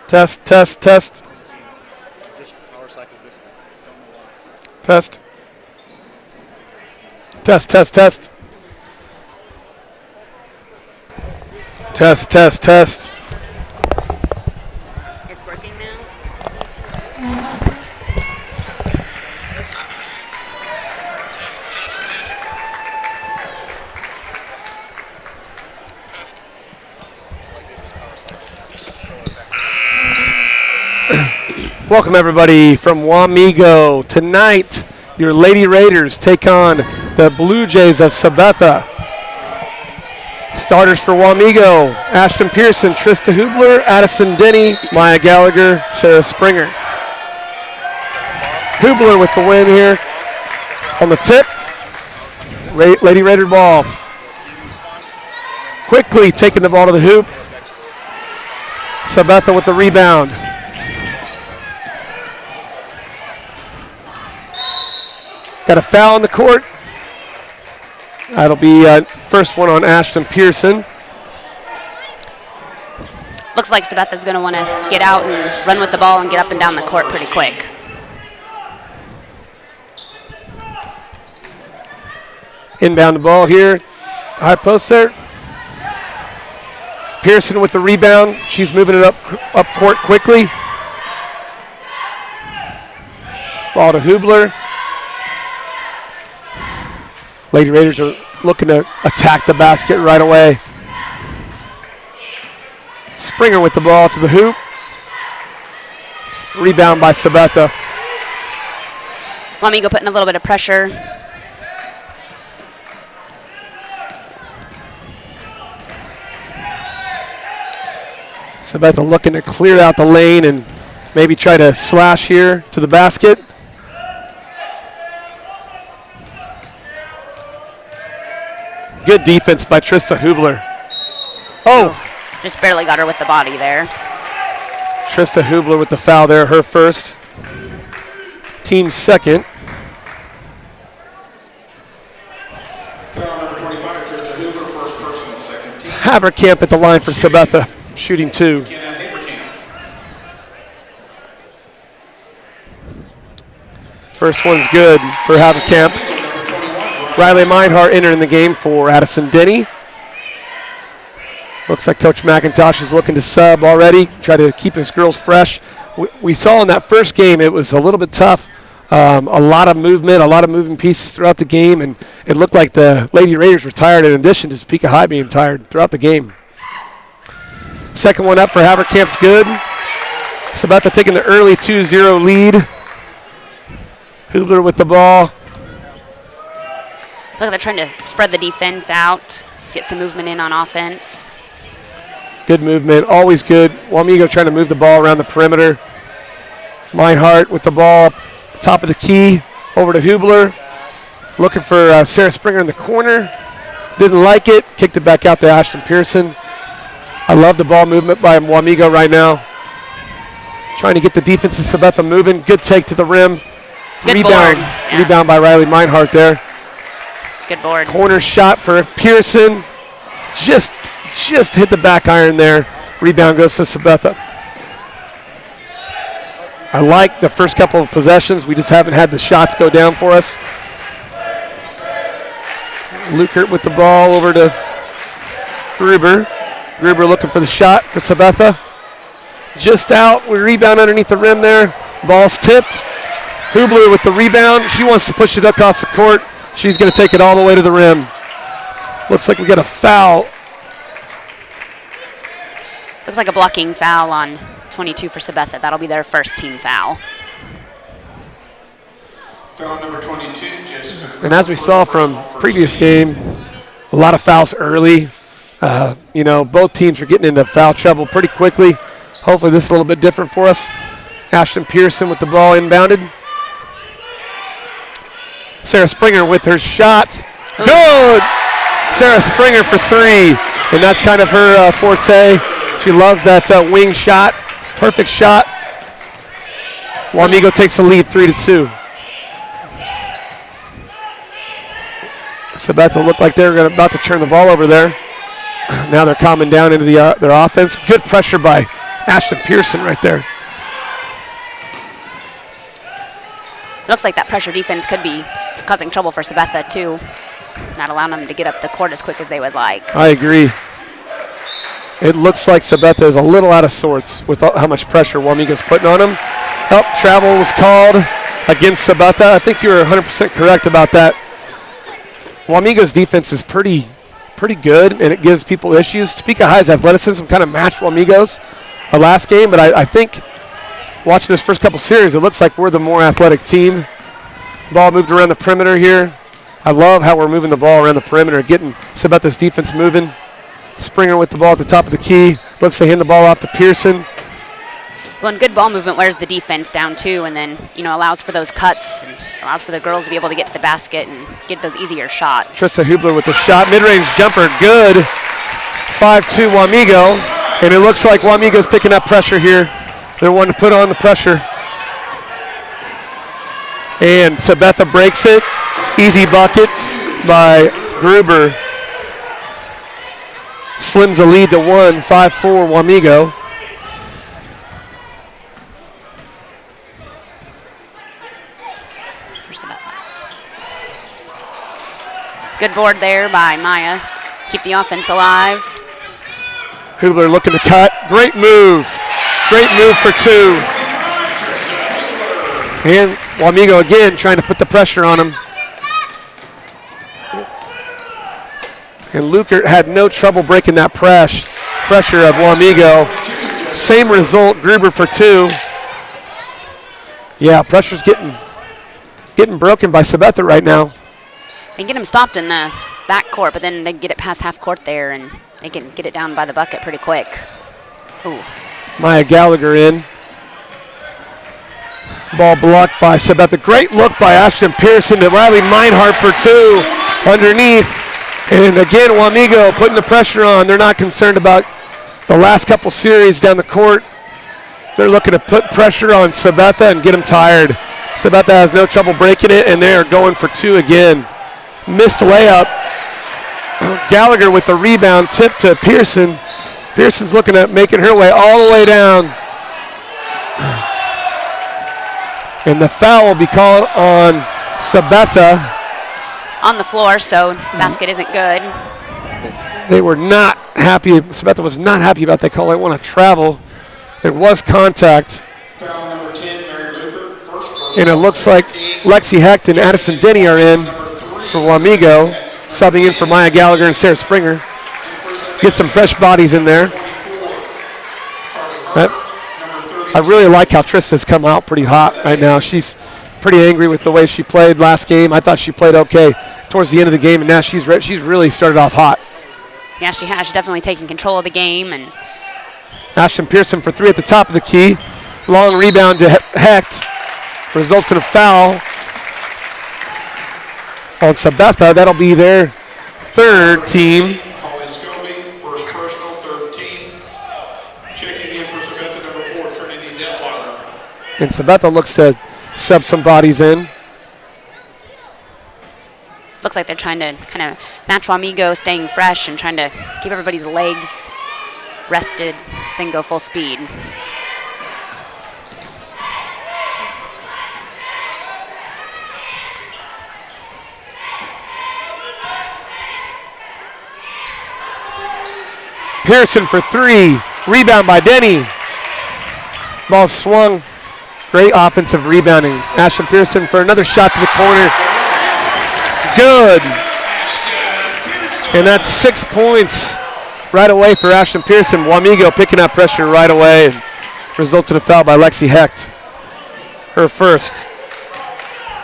Test, test, test. Test. Test, test, test. Test, test, test. It's working now? Test, test, test. Test. Welcome everybody from Wamego. Tonight, your Lady Raiders take on the Blue Jays of Sabetha. Starters for Wamego: Ashton Pearson, Trista Hubler, Addison Denny, Maya Gallagher, Sarah Springer. Hubler with the win here on the tip. Lady Raider ball. Quickly taking the ball to the hoop. Sabetha with the rebound. Got a foul on the court. That'll be first one on Ashton Pearson. Looks like Sabetha's going to want to get out and run with the ball and get up and down the court pretty quick. Inbound the ball here. High post there. Pearson with the rebound. She's moving it up court quickly. Ball to Hubler. Lady Raiders are looking to attack the basket right away. Springer with the ball to the hoop. Rebound by Sabetha. Wamego putting a little bit of pressure. Sabetha looking to clear out the lane and maybe try to slash here to the basket. Good defense by Trista Hubler. Oh! Just barely got her with the body there. Trista Hubler with the foul there, her first. Team second. Foul number 25, Trista Hubler, first personal, second team. Haverkamp at the line for Sabetha, shooting two. First one's good for Haverkamp. Riley Meinhardt entering the game for Addison Denny. Looks like Coach McIntosh is looking to sub already, try to keep his girls fresh. We saw in that first game it was a little bit tough. A lot of movement, a lot of moving pieces throughout the game, and it looked like the Lady Raiders were tired in addition to Topeka High being tired throughout the game. Second one up for Haverkamp's good. Sabetha taking the early 2-0 lead. Hubler with the ball. Look, they're trying to spread the defense out, get some movement in on offense. Good movement, always good. Wamego trying to move the ball around the perimeter. Meinhardt with the ball, top of the key, over to Hubler. Looking for Sarah Springer in the corner. Didn't like it, kicked it back out to Ashton Pearson. I love the ball movement by Wamego right now. Trying to get the defense of Sabetha moving. Good take to the rim. Good Rebound. board. Yeah. Rebound by Riley Meinhardt there. Good board. Corner shot for Pearson. Just hit the back iron there. Rebound goes to Sabetha. I like the first couple of possessions. We just haven't had the shots go down for us. Lukert with the ball over to Gruber. Gruber looking for the shot for Sabetha. Just out. We rebound underneath the rim there. Ball's tipped. Hubler with the rebound. She wants to push it across the court. She's going to take it all the way to the rim. Looks like we got a foul. Looks like a blocking foul on 22 for Sabetha. That'll be their first team foul. Foul number 22, Jessica. And as we saw from previous game, a lot of fouls early. Both teams are getting into foul trouble pretty quickly. Hopefully this is a little bit different for us. Ashton Pearson with the ball inbounded. Sarah Springer with her shot. Good! Sarah Springer for three. And that's kind of her forte. She loves that wing shot. Perfect shot. Wamego takes the lead 3-2. Sabetha looked like they were about to turn the ball over there. Now they're calming down into their offense. Good pressure by Ashton Pearson right there. Looks like that pressure defense could be causing trouble for Sabetha too. Not allowing them to get up the court as quick as they would like. I agree. It looks like Sabetha is a little out of sorts with how much pressure Wamego's putting on him. Travel was called against Sabetha. I think you were 100% correct about that. Wamego's defense is pretty good, and it gives people issues. Topeka High's athleticism kind of matched Wamego's last game, but I think watching this first couple series, it looks like we're the more athletic team. Ball moved around the perimeter here. I love how we're moving the ball around the perimeter, getting Sabetha's defense moving. Springer with the ball at the top of the key. Looks to hand the ball off to Pearson. Well, and good ball movement wears the defense down too, and then allows for those cuts and allows for the girls to be able to get to the basket and get those easier shots. Trista Hubler with the shot, mid-range jumper, good. 5-2 Wamego, and it looks like Wamego's picking up pressure here. They're wanting to put on the pressure. And Sabetha breaks it. Easy bucket by Gruber. Slims the lead to 1, 5-4 Wamego. Good board there by Maya. Keep the offense alive. Hubler looking to cut. Great move. Great move for 2. And Wamego again trying to put the pressure on him. And Lukert had no trouble breaking that pressure of Wamego. Same result, Gruber for 2. Yeah, pressure's getting broken by Sabetha right now. They can get him stopped in the back court, but then they get it past half court there, and they can get it down by the bucket pretty quick. Ooh. Maya Gallagher in. Ball blocked by Sabetha. Great look by Ashton Pearson to Riley Meinhardt for 2 underneath. And again, Wamego putting the pressure on. They're not concerned about the last couple series down the court. They're looking to put pressure on Sabetha and get him tired. Sabetha has no trouble breaking it, and they are going for 2 again. Missed layup. Gallagher with the rebound, tip to Pearson. Pearson's looking at making her way all the way down. And the foul will be called on Sabetha. On the floor, so basket isn't good. They were not happy. Sabetha was not happy about that call. They want to travel. There was contact. Foul number 10, Mary Luker, first. And it looks like Lexi Hecht and Addison Denny are in for Wamego, subbing in for Maya Gallagher and Sarah Springer. Get some fresh bodies in there. I really like how Trista's come out pretty hot right now. She's pretty angry with the way she played last game. I thought she played okay towards the end of the game, and now she's really started off hot. Yeah, she has. She's definitely taking control of the game. And Ashton Pearson for 3 at the top of the key. Long rebound to Hecht. Results in a foul on Sabetha. That'll be their 3rd team. Holly Scobie, first personal, 3rd team. Checking in for Sabetha, number 4, Trinity Detweiler. And Sabetha looks to sub some bodies in. looks like they're trying to kind of match Wamego, staying fresh and trying to keep everybody's legs rested so they can go full speed. Pearson for three. Rebound by Denny. Ball swung. Great offensive rebounding. Ashton Pearson for another shot to the corner. Good. And that's 6 points right away for Ashton Pearson. Wamego picking up pressure right away. And results in a foul by Lexi Hecht. Her first.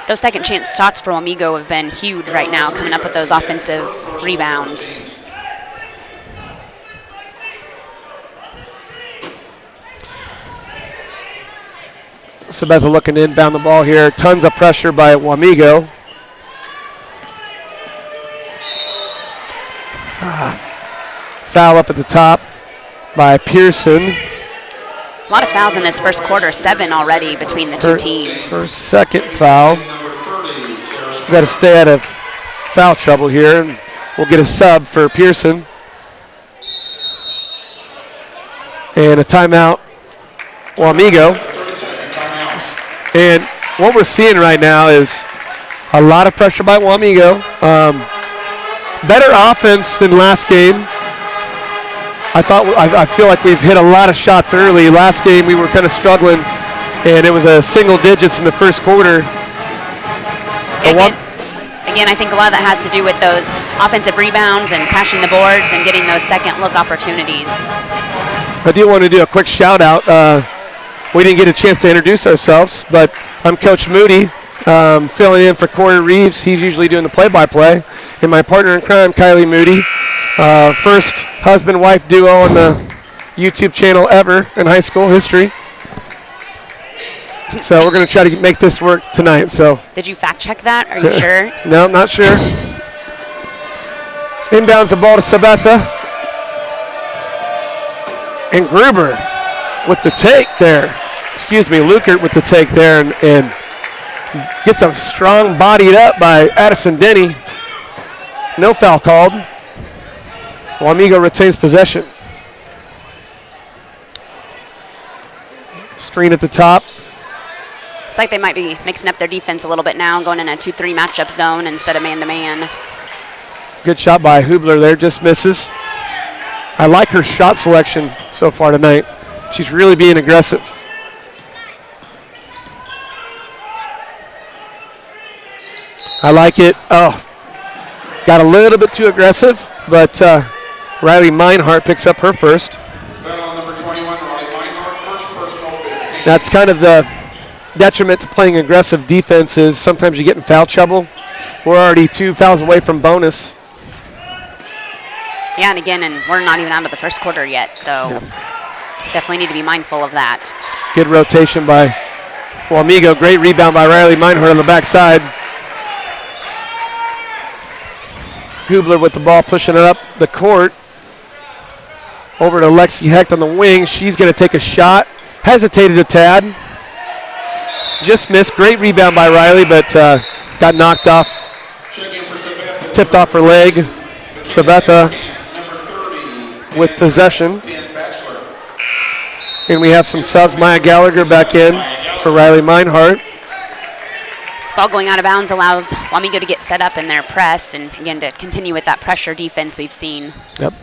Those second chance shots for Wamego have been huge right now, coming up with those offensive rebounds. Sabetha looking to inbound the ball here. Tons of pressure by Wamego. Foul up at the top by Pearson. A lot of fouls in this first quarter, 7 already between the two teams. Her second foul. We've got to stay out of foul trouble here. And we'll get a sub for Pearson. And a timeout, Wamego. 30-second timeout. And what we're seeing right now is a lot of pressure by Wamego. Better offense than last game. I feel like we've hit a lot of shots early. Last game we were kind of struggling, and it was a single digits in the first quarter. Again, I think a lot of that has to do with those offensive rebounds and crashing the boards and getting those second look opportunities. I do want to do a quick shout out. We didn't get a chance to introduce ourselves, but I'm Coach Moody, filling in for Corey Reeves. He's usually doing the play-by-play. And my partner in crime, Kylie Moody. First husband-wife duo on the YouTube channel ever in high school history. So we're going to try to make this work tonight. So did you fact check that? Are you sure? No, I'm not sure. Inbounds the ball to Sabetha. And Gruber with the take there. Excuse me, Lukert with the take there, and gets a strong bodied up by Addison Denny. No foul called. Wamego retains possession. Screen at the top. Looks like they might be mixing up their defense a little bit now, going in a 2-3 matchup zone instead of man-to-man. Good shot by Hubler there, just misses. I like her shot selection so far tonight. She's really being aggressive. I like it. Oh, got a little bit too aggressive, but Riley Meinhardt picks up her first. Foul on number 21, Riley Meinhardt, first personal 15. That's kind of the detriment to playing aggressive defense is sometimes you get in foul trouble. We're already 2 fouls away from bonus. Yeah, and again, we're not even out of the first quarter yet, so definitely need to be mindful of that. Good rotation by Wamego. Great rebound by Riley Meinhardt on the backside. Hubler with the ball, pushing it up the court. Over to Lexi Hecht on the wing. She's going to take a shot. Hesitated a tad. Just missed. Great rebound by Riley, but got knocked off. Check in for Sabetha. Tipped off her leg. Sabetha Number 30, with possession. Dan Batchelor. And we have some subs. Maya Gallagher back in for Riley Meinhardt. Ball going out of bounds allows Wamego to get set up in their press and, again, to continue with that pressure defense we've seen. Yep,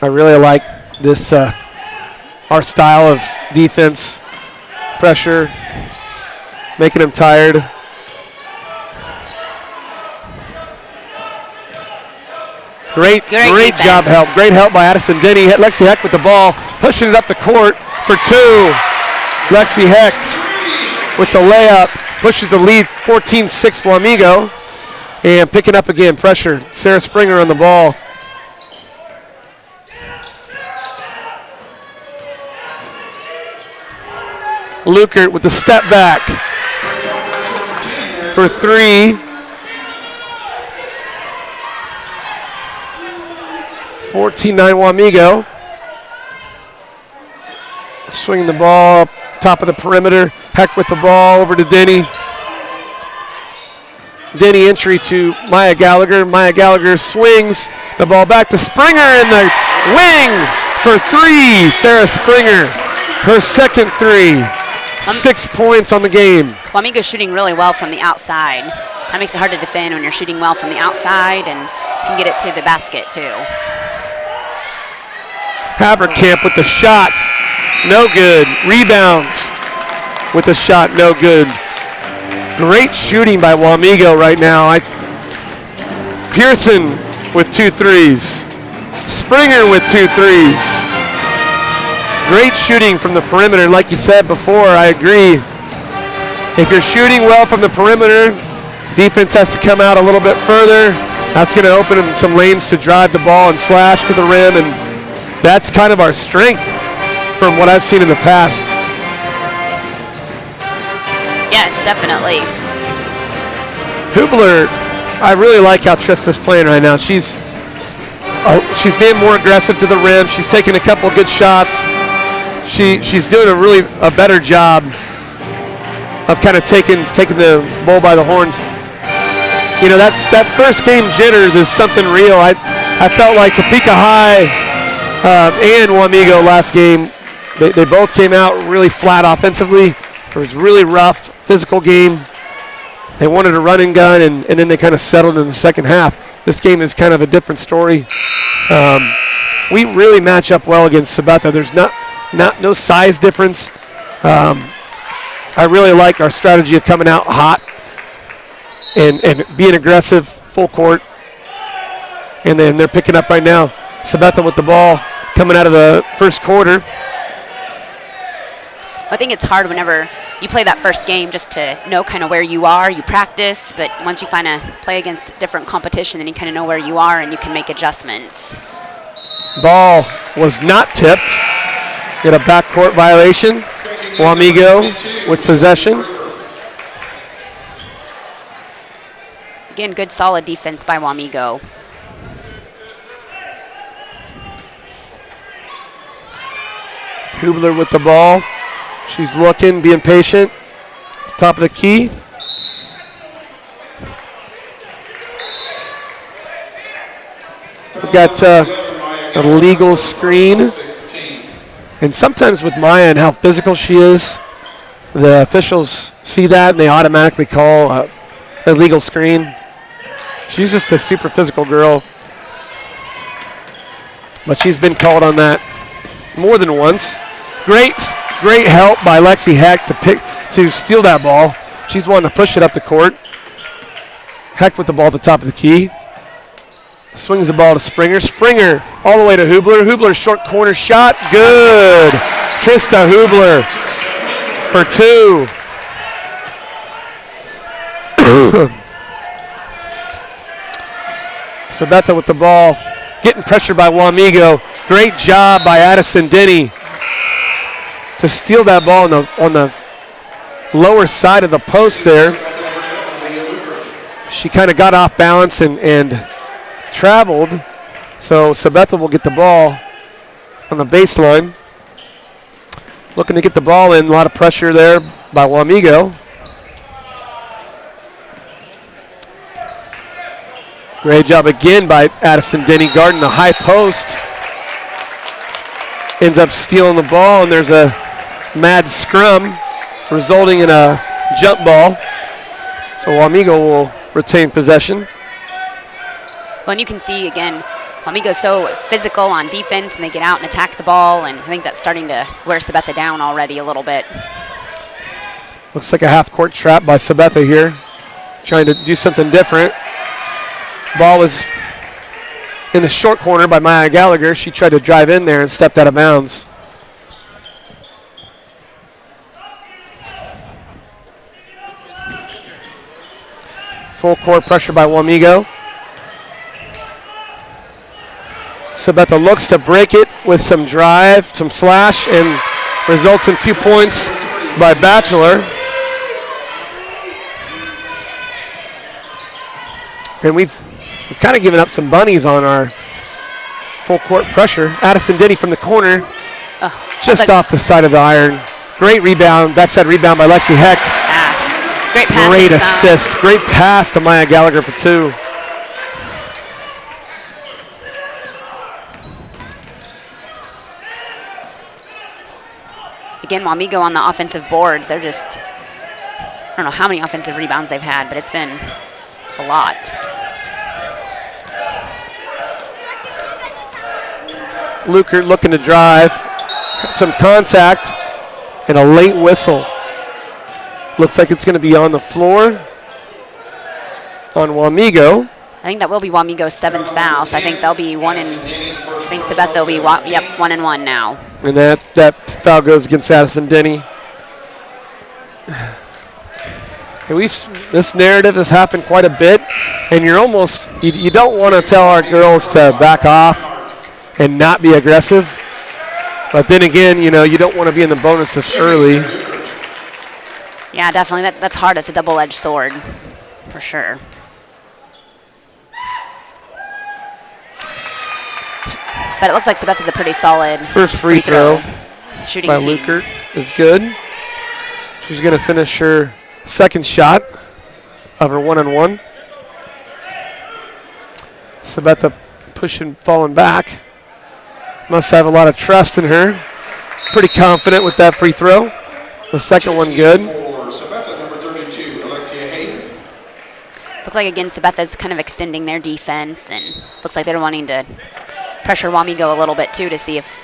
I really like this, our style of defense, pressure, making them tired. Great job help. Great help by Addison Denny. Lexi Hecht with the ball, pushing it up the court for 2. Lexi Hecht with the layup, pushes the lead 14-6 Wamego. And picking up again, pressure. Sarah Springer on the ball. Lukert with the step back for 3. 14-9 Wamego. Swinging the ball up top of the perimeter. Heck with the ball over to Denny. Denny entry to Maya Gallagher. Maya Gallagher swings the ball back to Springer in the wing for 3. Sarah Springer, her second 3. 6 points on the game. Wamego's shooting really well from the outside. That makes it hard to defend when you're shooting well from the outside and can get it to the basket too. Haverkamp with the shot, no good. Rebounds with the shot, no good. Great shooting by Wamego right now. Pearson with 2 threes. Springer with 2 threes. Great shooting from the perimeter. Like you said before, I agree. If you're shooting well from the perimeter, defense has to come out a little bit further. That's going to open up some lanes to drive the ball and slash to the rim, and that's kind of our strength from what I've seen in the past. Yes, definitely. Hubler, I really like how Trista's playing right now. She's being more aggressive to the rim. She's taking a couple good shots. She's doing a better job of kind of taking the bull by the horns. You know, that first game jitters is something real. I felt like Topeka High and Wamego last game They both came out really flat offensively. It was really rough, physical game. They wanted a run and gun, and then they kind of settled in the second half. This game is kind of a different story. We really match up well against Sabetha. There's no size difference. I really like our strategy of coming out hot and being aggressive, full court. And then they're picking up right now. Sabetha with the ball coming out of the first quarter. I think it's hard whenever you play that first game just to know kind of where you are. You practice, but once you kind of play against different competition, then you kind of know where you are and you can make adjustments. Ball was not tipped. Get a backcourt violation. Wamego with possession. Again, good solid defense by Wamego. Hubler with the ball. She's looking, being patient. Top of the key. We've got a legal screen. And sometimes with Maya and how physical she is, the officials see that and they automatically call a legal screen. She's just a super physical girl. But she's been called on that more than once. Great help by Lexi Hecht to steal that ball. She's wanting to push it up the court. Hecht with the ball at the top of the key. Swings the ball to Springer. Springer all the way to Hubler. Hubler's short corner shot. Good. Trista Hubler for two. Sabetha with the ball. Getting pressured by Wamego. Great job by Addison Denny to steal that ball on the lower side of the post there. She kind of got off balance and traveled. So Sabetha will get the ball on the baseline. Looking to get the ball in. A lot of pressure there by Wamego. Great job again by Addison Denny guarding the high post. Ends up stealing the ball, and there's a mad scrum resulting in a jump ball. So Wamego will retain possession. Well, and you can see, again, Wamego's so physical on defense, and they get out and attack the ball, and I think that's starting to wear Sabetha down already a little bit. Looks like a half-court trap by Sabetha here, trying to do something different. Ball was in the short corner by Maya Gallagher. She tried to drive in there and stepped out of bounds. Full court pressure by Wamego. Sabetha looks to break it with some drive, some slash, and results in 2 points by Batchelor. And we've kind of given up some bunnies on our full court pressure. Addison Denny from the corner, just off the side of the iron. Great rebound, backside rebound by Lexi Hecht. Great pass. Great assist, great pass to Maya Gallagher for two. Again, Wamego on the offensive boards, they're just, I don't know how many offensive rebounds they've had, but it's been a lot. Lukert looking to drive, some contact, and a late whistle. Looks like it's going to be on the floor on Wamego. I think that will be Wamego's 7th foul, so I think they'll be one and I think Sabetha will be 1-1 now. And that foul goes against Addison Denny. And this narrative has happened quite a bit, and you're almost you don't want to tell our girls to back off and not be aggressive, but then again, you don't want to be in the bonus this early. Yeah, definitely. That's hard. It's a double-edged sword, for sure. But it looks like Sabetha's a pretty solid first free throw shooting by team. Lukert is good. She's going to finish her second shot of her 1-on-1. Sabetha pushing, falling back. Must have a lot of trust in her. pretty confident with that free throw. The second one good. For Sabetha, number 32, Alexia Hayden. Looks like, again, Sabetha's kind of extending their defense, and looks like they're wanting to pressure Wamego a little bit, too, to see if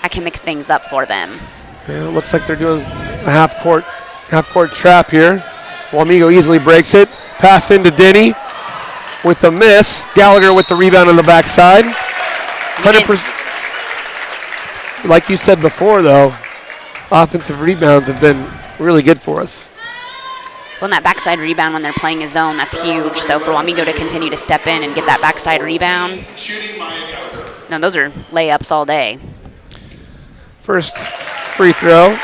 I can mix things up for them. Yeah, it looks like they're doing a half-court trap here. Wamego easily breaks it. Pass into Denny with the miss. Gallagher with the rebound on the backside. 100%. Like you said before, though, offensive rebounds have been really good for us. Well, in that backside rebound when they're playing a zone, that's huge. So for Wamego to continue to step in and get that backside rebound. Shooting Maya Gallagher. No, those are layups all day. First free throw,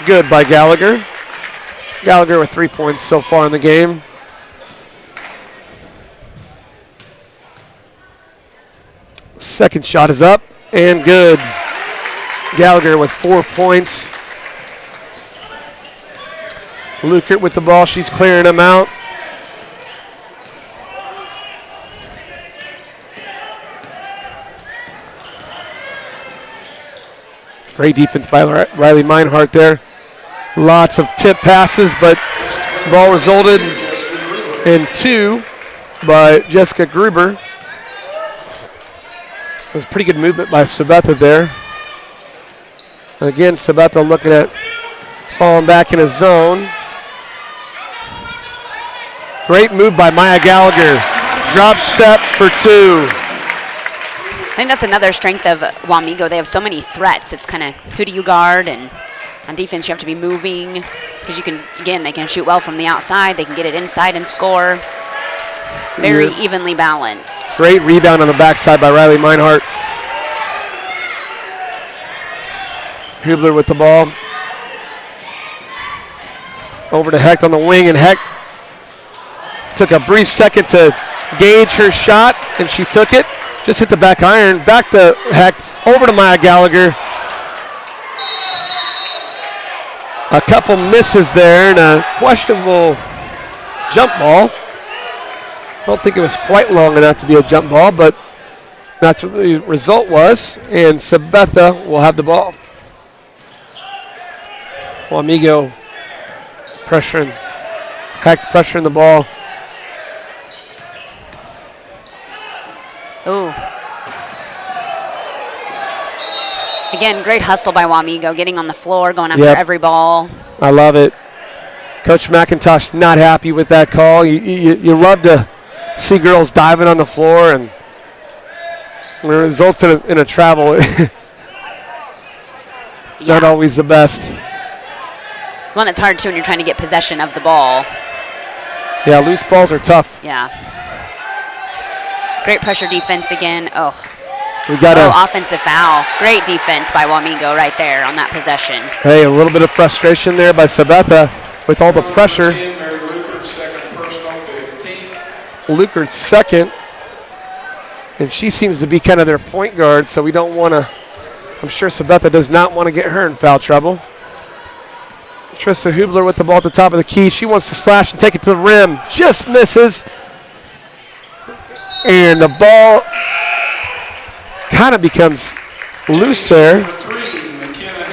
good by Gallagher. Gallagher with 3 points so far in the game. Second shot is up and good. Gallagher with 4 points. Lukert with the ball. She's clearing him out. Great defense by Riley Meinhardt there. Lots of tip passes, but the ball resulted in 2 by Jessica Gruber. It was pretty good movement by Sabetha there. Again, Sabetha looking at falling back in a zone. Great move by Maya Gallagher. Drop step for 2. I think that's another strength of Wamego. They have so many threats. It's kind of who do you guard, and on defense you have to be moving because you can, again, they can shoot well from the outside. They can get it inside and score. Very evenly balanced. Great rebound on the backside by Riley Meinhardt. Hubler with the ball. Over to Hecht on the wing, and Hecht took a brief second to gauge her shot, and she took it. Just hit the back iron, back to Hecht, over to Maya Gallagher. A couple misses there and a questionable jump ball. I don't think it was quite long enough to be a jump ball, but that's what the result was. And Sabetha will have the ball. Wamego pressuring, Hecht pressuring the ball. Ooh. Again, great hustle by Wamego, getting on the floor, going after every ball. I love it. Coach McIntosh not happy with that call. You love to see girls diving on the floor, and when it results in a travel, not always the best. Well, it's hard, too, when you're trying to get possession of the ball. Yeah, loose balls are tough. Yeah. Great pressure defense again. Oh. We got offensive foul. Great defense by Wamego right there on that possession. Hey, a little bit of frustration there by Sabetha with all the pressure. Lukert's second, and she seems to be kind of their point guard, so we don't want to, I'm sure Sabetha does not want to get her in foul trouble. Trista Hubler with the ball at the top of the key. She wants to slash and take it to the rim. Just misses. And the ball kind of becomes loose there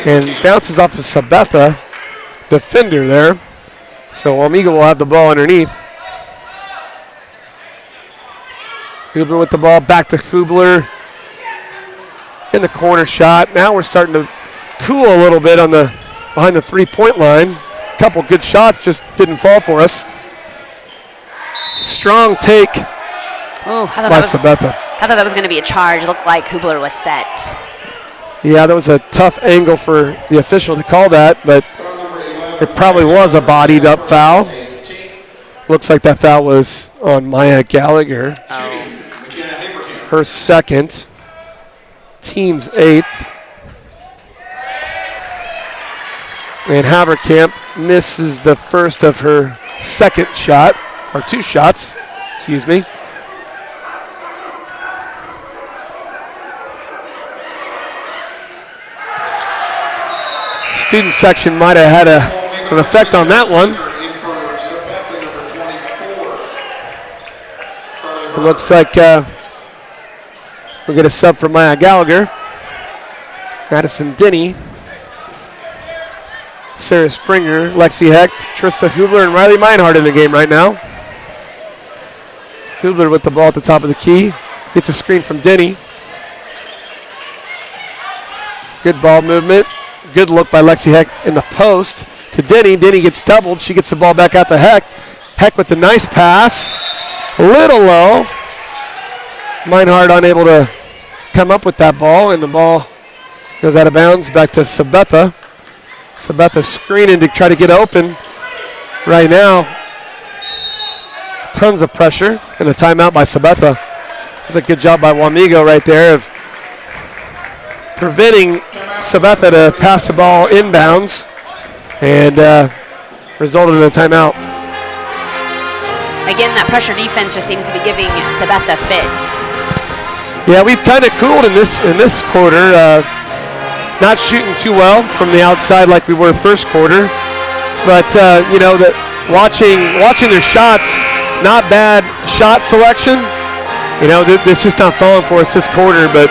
and bounces off of Sabetha, defender there. So Wamego will have the ball underneath. Hubler with the ball, back to Hubler. In the corner shot. Now we're starting to cool a little bit on the behind the three-point line. A couple good shots just didn't fall for us. Strong take by Sabetha. I thought that was going to be a charge. It looked like Hubler was set. Yeah, that was a tough angle for the official to call that, but it probably was a bodied up foul. Looks like that foul was on Maya Gallagher. Her second. Team's 8th. And Haverkamp misses the first of her second shot, or 2 shots, excuse me. Student section might have had an effect on that one. It looks like we'll get a sub for Maya Gallagher. Madison Denny Sarah Springer, Lexi Hecht, Trista Hubler, and Riley Meinhardt in the game right now. Hubler with the ball at the top of the key. Gets a screen from Denny. Good ball movement. Good look by Lexi Hecht in the post to Denny. Denny gets doubled. She gets the ball back out to Hecht. Hecht with the nice pass. A little low. Meinhardt unable to come up with that ball, and the ball goes out of bounds back to Sabetha. Sabetha screening to try to get open right now. Tons of pressure and a timeout by Sabetha. That's a good job by Wamego right there of preventing Sabetha to pass the ball inbounds and resulted in a timeout. Again, that pressure defense just seems to be giving Sabetha fits. Yeah, we've kind of cooled in this quarter. Not shooting too well from the outside like we were first quarter, but you know that watching their shots, not bad shot selection. You know, this is not falling for us this quarter, but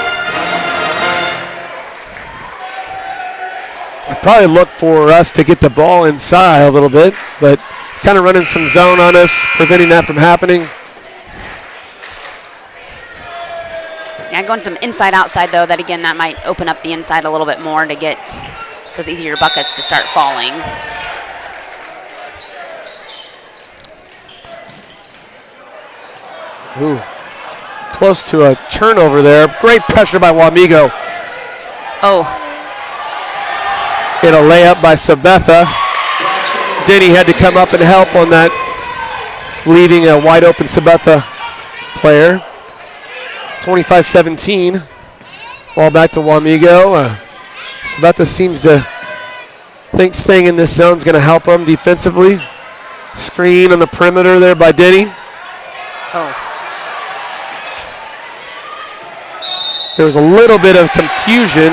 I'd probably look for us to get the ball inside a little bit, but kind of running some zone on us, preventing that from happening. Yeah, going some inside-outside, though, that might open up the inside a little bit more to get those easier buckets to start falling. Ooh, close to a turnover there. Great pressure by Wamego. Oh. And a layup by Sabetha. Denny had to come up and help on that, leaving a wide-open Sabetha player. 25-17. Ball back to Wamego. Sabetha seems to think staying in this zone is going to help them defensively. Screen on the perimeter there by Denny. Oh. There was a little bit of confusion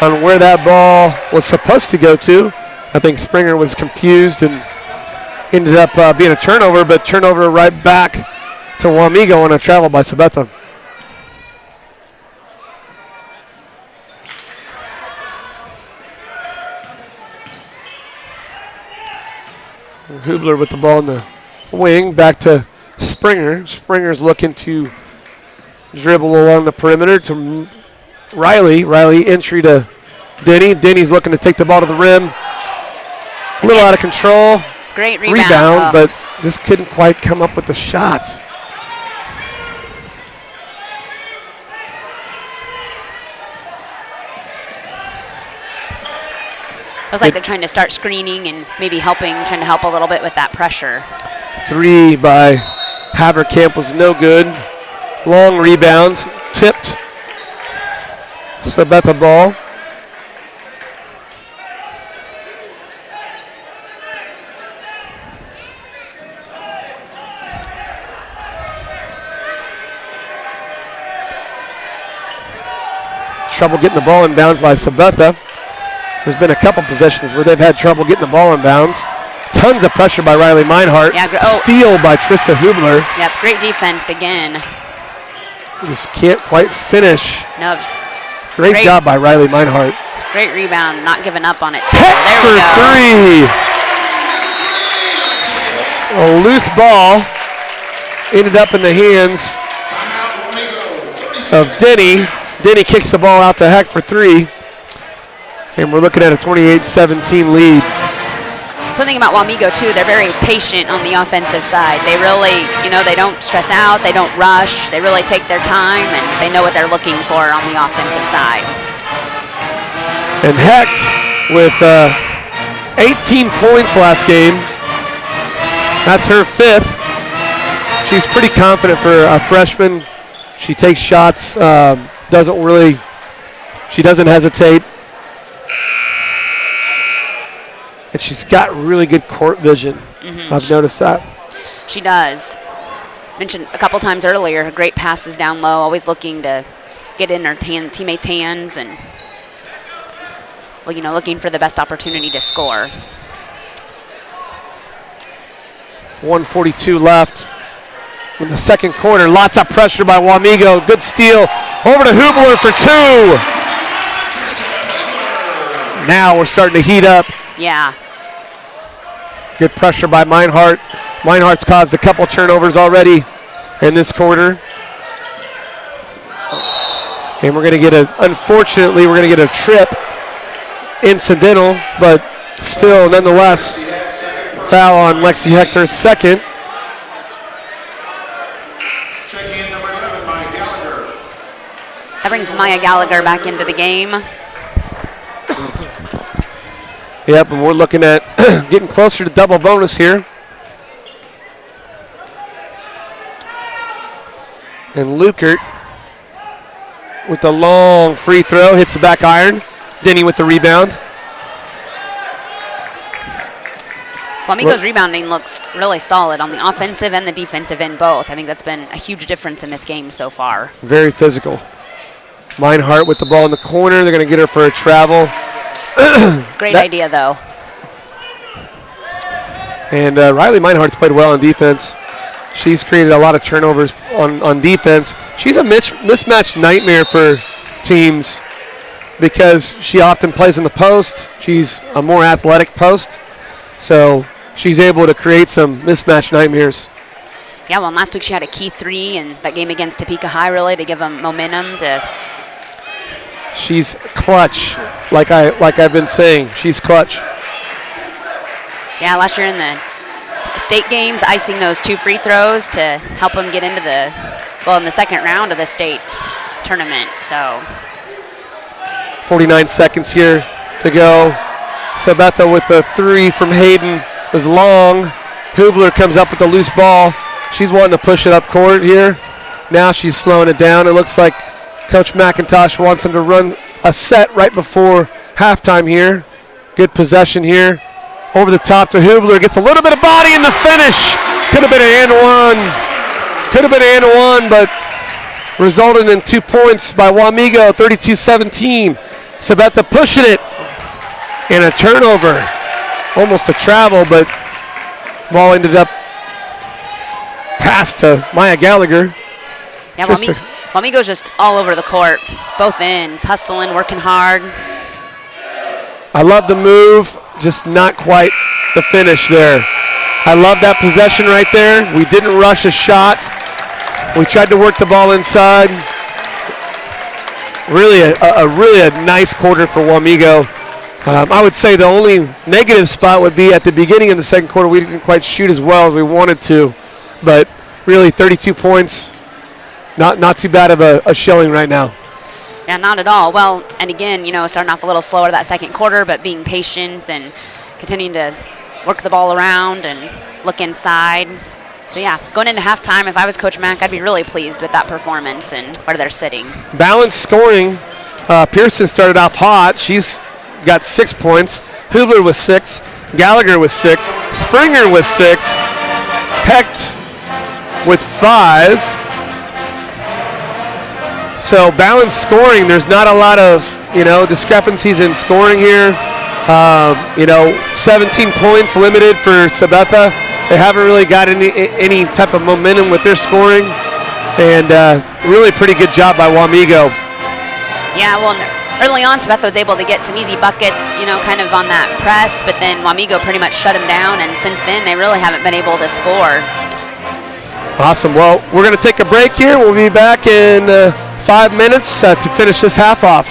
on where that ball was supposed to go to. I think Springer was confused and ended up being a turnover, but turnover right back to Wamego on a travel by Sabetha. Hubler with the ball in the wing, back to Springer. Springer's looking to dribble along the perimeter to Riley. Riley entry to Denny. Denny's looking to take the ball to the rim. A little out of control. Great rebound. But just couldn't quite come up with the shot. It was like they're trying to start screening and maybe trying to help a little bit with that pressure. 3 by Haverkamp was no good. Long rebound, tipped. Sabetha ball. Trouble getting the ball in bounds by Sabetha. There's been a couple possessions where they've had trouble getting the ball in bounds. Tons of pressure by Riley Meinhardt. Yeah, Steal by Trista Hubler. Yep, great defense again. Just can't quite finish. No, great job by Riley Meinhardt. Great rebound, not giving up on it too. There we go. 3. A loose ball ended up in the hands of Denny. Denny kicks the ball out to Hecht for 3. And we're looking at a 28-17 lead. Something about Wamego, too, they're very patient on the offensive side. They really, they don't stress out, they don't rush, they really take their time, and they know what they're looking for on the offensive side. And Hecht with 18 points last game. That's her 5th. She's pretty confident for a freshman. She takes shots, she doesn't hesitate. And she's got really good court vision. Mm-hmm. I've noticed that. She does. Mentioned a couple times earlier, her great passes down low, always looking to get in her teammates' hands and, looking for the best opportunity to score. 1:42 left in the second quarter. Lots of pressure by Wamego. Good steal over to Hubler for 2. Now we're starting to heat up Yeah. Good pressure by Meinhardt. Meinhardt's caused a couple turnovers already in this quarter. And we're going to get unfortunately, we're going to get a trip incidental, but still, nonetheless, foul on Lexi Hector's second. Checking in number 11, Maya Gallagher. That brings Maya Gallagher back into the game. Yep, and we're looking at getting closer to double bonus here. And Lukert with the long free throw, hits the back iron. Denny with the rebound. Wamego's rebounding looks really solid on the offensive and the defensive end both. I think that's been a huge difference in this game so far. Very physical. Meinhardt with the ball in the corner. They're going to get her for a travel. Great idea, though. And Riley Meinhardt's played well on defense. She's created a lot of turnovers on defense. She's a mismatch nightmare for teams because she often plays in the post. She's a more athletic post. So she's able to create some mismatch nightmares. Yeah, well, last week she had a key three in that game against Topeka High, really, to give them momentum to... She's clutch, like I've been saying. She's clutch. Yeah, last year in the state games, icing those 2 free throws to help them get into in the second round of the state tournament. So 49 seconds here to go. Sabetha with the 3 from Hayden was long. Hubler comes up with the loose ball. She's wanting to push it up court here. Now she's slowing it down. It looks like Coach McIntosh wants them to run a set right before halftime here. Good possession here. Over the top to Hubler. Gets a little bit of body in the finish. Could have been an and one. Could have been an and one, but resulted in 2 points by Wamego, 32-17. Sabetha pushing it. And a turnover. Almost a travel, but ball ended up pass to Maya Gallagher. Yeah, Wamego's just all over the court. Both ends, hustling, working hard. I love the move, just not quite the finish there. I love that possession right there. We didn't rush a shot. We tried to work the ball inside. Really a nice quarter for Wamego. I would say the only negative spot would be at the beginning of the second quarter. We didn't quite shoot as well as we wanted to, but really 32 points, not too bad of a showing right now. Yeah, not at all. Well, and again, starting off a little slower that second quarter, but being patient and continuing to work the ball around and look inside. So yeah, going into halftime, if I was Coach Mack, I'd be really pleased with that performance and where they're sitting. Balanced scoring. Pearson started off hot. She's got 6 points. Hubler with 6. Gallagher with 6. Springer with 6. Hecht with 5. So balanced scoring. There's not a lot of discrepancies in scoring here. 17 points limited for Sabetha. They haven't really got any type of momentum with their scoring, and really pretty good job by Wamego. Yeah, well, early on, Sabetha was able to get some easy buckets, kind of on that press, but then Wamego pretty much shut them down, and since then, they really haven't been able to score. Awesome. Well, we're going to take a break here. We'll be back in 5 minutes to finish this half off.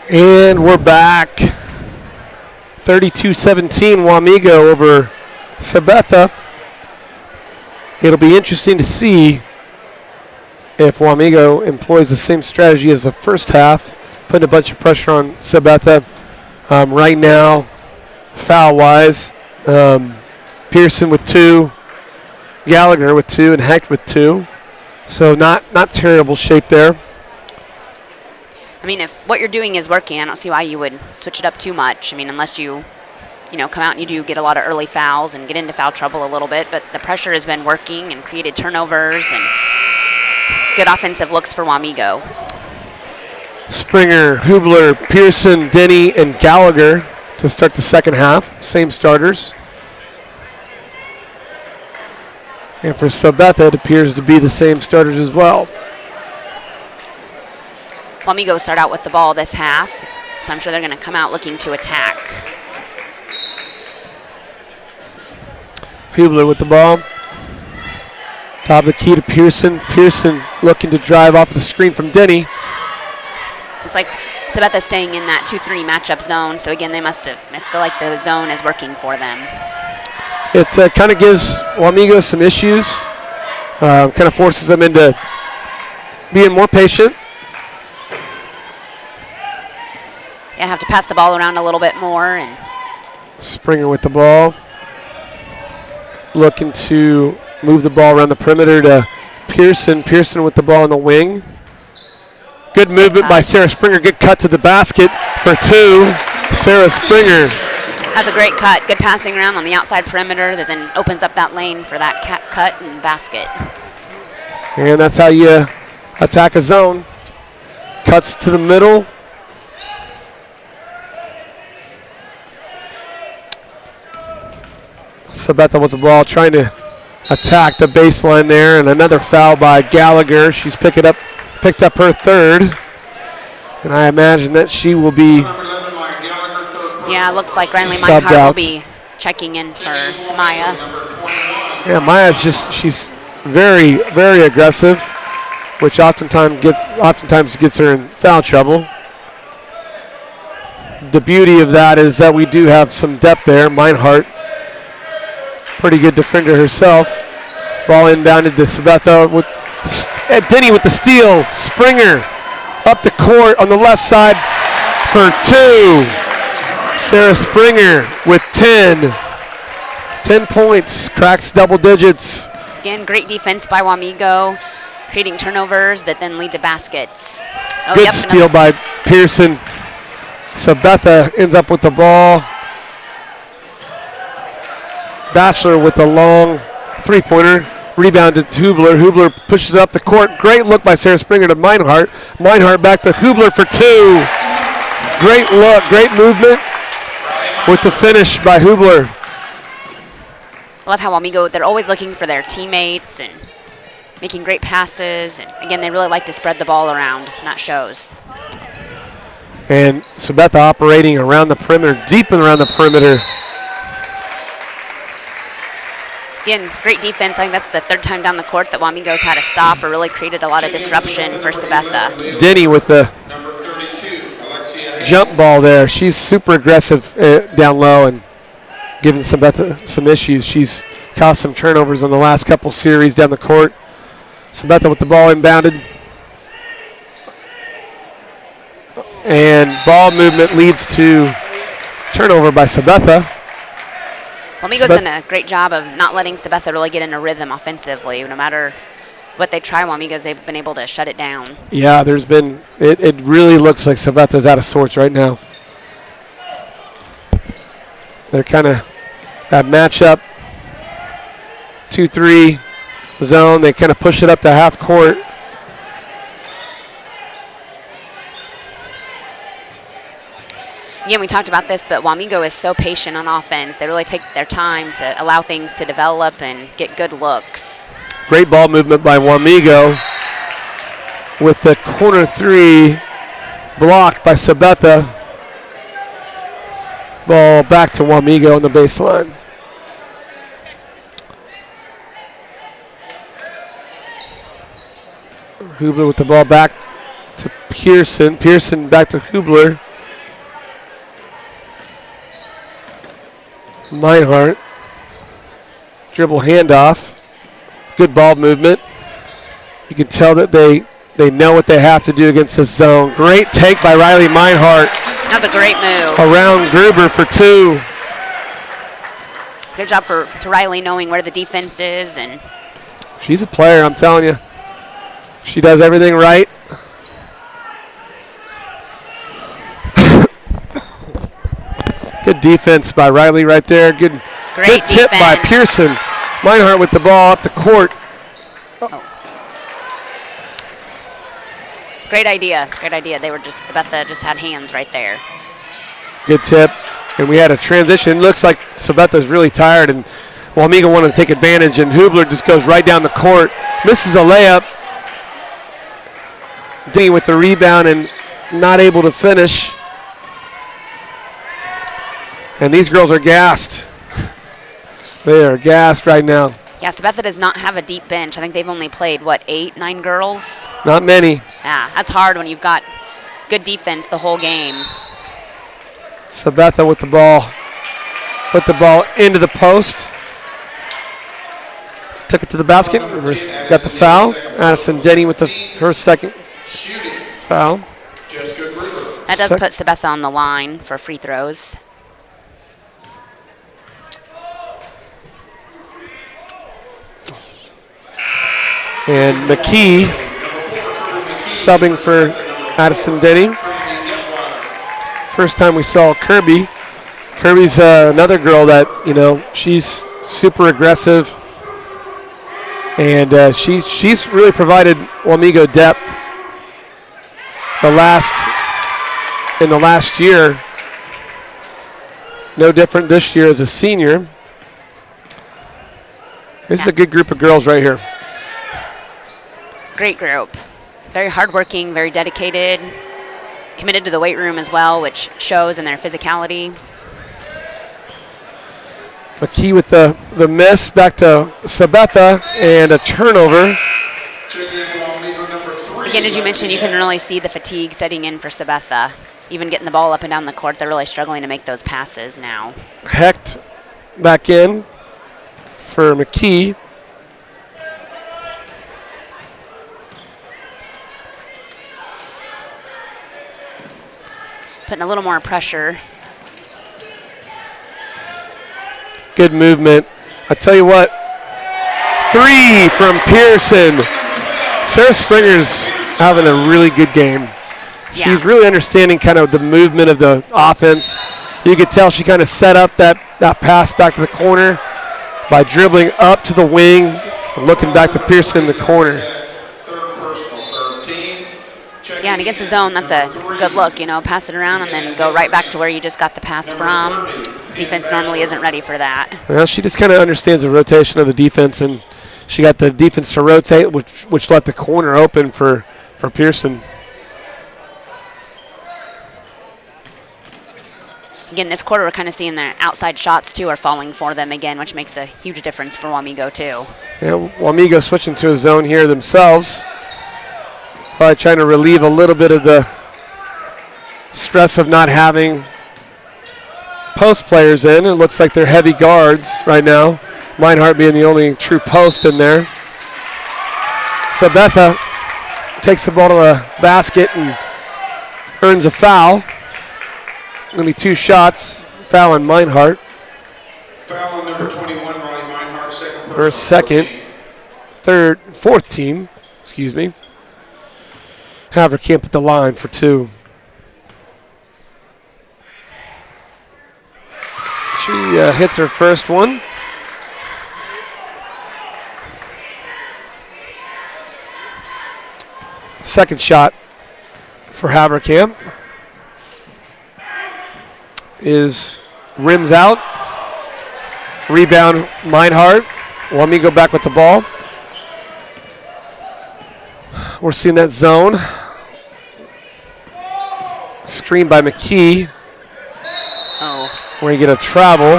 And we're back. 32-17 Wamego over Sabetha. It'll be interesting to see if Wamego employs the same strategy as the first half, putting a bunch of pressure on Sabetha. Right now, foul-wise, Pearson with 2, Gallagher with 2, and Hecht with 2. So not terrible shape there. I mean, if what you're doing is working, I don't see why you would switch it up too much. I mean, unless you come out and you do get a lot of early fouls and get into foul trouble a little bit. But the pressure has been working and created turnovers and good offensive looks for Wamego. Springer, Hubler, Pearson, Denny, and Gallagher to start the second half. Same starters. And for Sabetha, it appears to be the same starters as well. Wamego start out with the ball this half, so I'm sure they're going to come out looking to attack. Hubler with the ball. Top of the key to Pearson. Pearson looking to drive off the screen from Denny. Looks like Sabetha staying in that 2-3 matchup zone, so again, they must feel like the zone is working for them. It kind of gives Wamego some issues. Kind of forces them into being more patient. Yeah, have to pass the ball around a little bit more. And Springer with the ball. Looking to move the ball around the perimeter to Pearson. Pearson with the ball on the wing. Good movement by Sarah Springer. Good cut to the basket for 2. Sarah Springer. Has a great cut. Good passing around on the outside perimeter that then opens up that lane for that cut and basket. And that's how you attack a zone. Cuts to the middle. Sabetha with the ball, trying to attack the baseline there, and another foul by Gallagher. She's picked up her third, and I imagine that she will be. Yeah, it looks like Riley Meinhardt will be checking in for Maya. Yeah, Maya's she's very, very aggressive, which oftentimes gets her in foul trouble. The beauty of that is that we do have some depth there. Meinhardt, pretty good defender herself. Ball inbounded to Sabetha with Denny with the steal. Springer up the court on the left side for 2. Sarah Springer with 10. 10 points, cracks double digits. Again, great defense by Wamego, creating turnovers that then lead to baskets. Good steal by Pearson. Sabetha ends up with the ball. Batchelor with the long three-pointer. Rebound to Hubler. Hubler pushes up the court. Great look by Sarah Springer to Meinhardt. Meinhardt back to Hubler for 2. Great look, great movement with the finish by Hubler. I love how Wamego, they're always looking for their teammates and making great passes. And again, they really like to spread the ball around, and that shows. And Sabetha operating around the perimeter, deep and around the perimeter. Again, great defense. I think that's the third time down the court that Wamego's had a stop or really created a lot of disruption for Sabetha. Denny with the jump ball there. She's super aggressive down low and giving Sabetha some issues. She's caused some turnovers on the last couple series down the court. Sabetha with the ball inbounded. And ball movement leads to turnover by Sabetha. Wamego's done a great job of not letting Sabetha really get in a rhythm offensively. No matter what they try, they've been able to shut it down. Yeah, there's been, it really looks like Sabetha's out of sorts right now. They're kind of that matchup, 2-3 zone. They kind of push it up to half court. Again, we talked about this, but Wamego is so patient on offense. They really take their time to allow things to develop and get good looks. Great ball movement by Wamego with the corner 3 blocked by Sabetha. Ball back to Wamego on the baseline. Hubler with the ball back to Pearson. Pearson back to Hubler. Meinhardt. Dribble handoff. Good ball movement. You can tell that they know what they have to do against this zone. Great take by Riley Meinhardt. That's a great move. Around Gruber for 2. Good job to Riley knowing where the defense is. And she's a player, I'm telling you. She does everything right. Good defense by Riley right there. Good tip by Pearson. Meinhardt with the ball up the court. Oh. Great idea. Great idea. Sabetha just had hands right there. Good tip. And we had a transition. Looks like Sabetha's really tired, and Wamego wanted to take advantage, and Hubler just goes right down the court. Misses a layup. Denny with the rebound and not able to finish. And these girls are gassed. They are gassed right now. Yeah, Sabetha does not have a deep bench. I think they've only played, 8, 9 girls? Not many. Yeah, that's hard when you've got good defense the whole game. Sabetha with the ball. Put the ball into the post. Took it to the basket. Got the foul. Addison Denny with her second foul. That does put Sabetha on the line for free throws. And McKee subbing for Addison Denny. First time we saw Kirby. Kirby's another girl that, she's super aggressive. And she's really provided Wamego depth in the last year. No different this year as a senior. This is a good group of girls right here. Great group. Very hardworking, very dedicated, committed to the weight room as well, which shows in their physicality. McKee with the miss, back to Sabetha, and a turnover. Again, as you mentioned, you can really see the fatigue setting in for Sabetha. Even getting the ball up and down the court, they're really struggling to make those passes now. Hecht back in for McKee. Putting a little more pressure. Good movement. I tell you what, 3 from Pearson. Sarah Springer's having a really good game. Yeah. She's really understanding kind of the movement of the offense. You could tell she kind of set up that pass back to the corner by dribbling up to the wing and looking back to Pearson in the corner. Yeah, and against the zone, that's a good look, pass it around and then go right back to where you just got the pass from. Defense normally isn't ready for that. Well, she just kind of understands the rotation of the defense, and she got the defense to rotate, which let the corner open for Pearson. Again, this quarter we're kind of seeing their outside shots, too, are falling for them again, which makes a huge difference for Wamego, too. Yeah, Wamego switching to a zone here themselves. Probably trying to relieve a little bit of the stress of not having post players in. It looks like they're heavy guards right now. Meinhardt being the only true post in there. Sabetha takes the ball to the basket and earns a foul. Going to be 2 shots. Foul on Meinhardt. Foul on number 21, Riley Meinhardt, second Her second, fourth team, excuse me. Haverkamp at the line for 2. She hits her first one. Second shot for Haverkamp is rims out. Rebound Meinhardt. Wamego back with the ball. We're seeing that zone. Screen by McKee. Oh. We're going to get a travel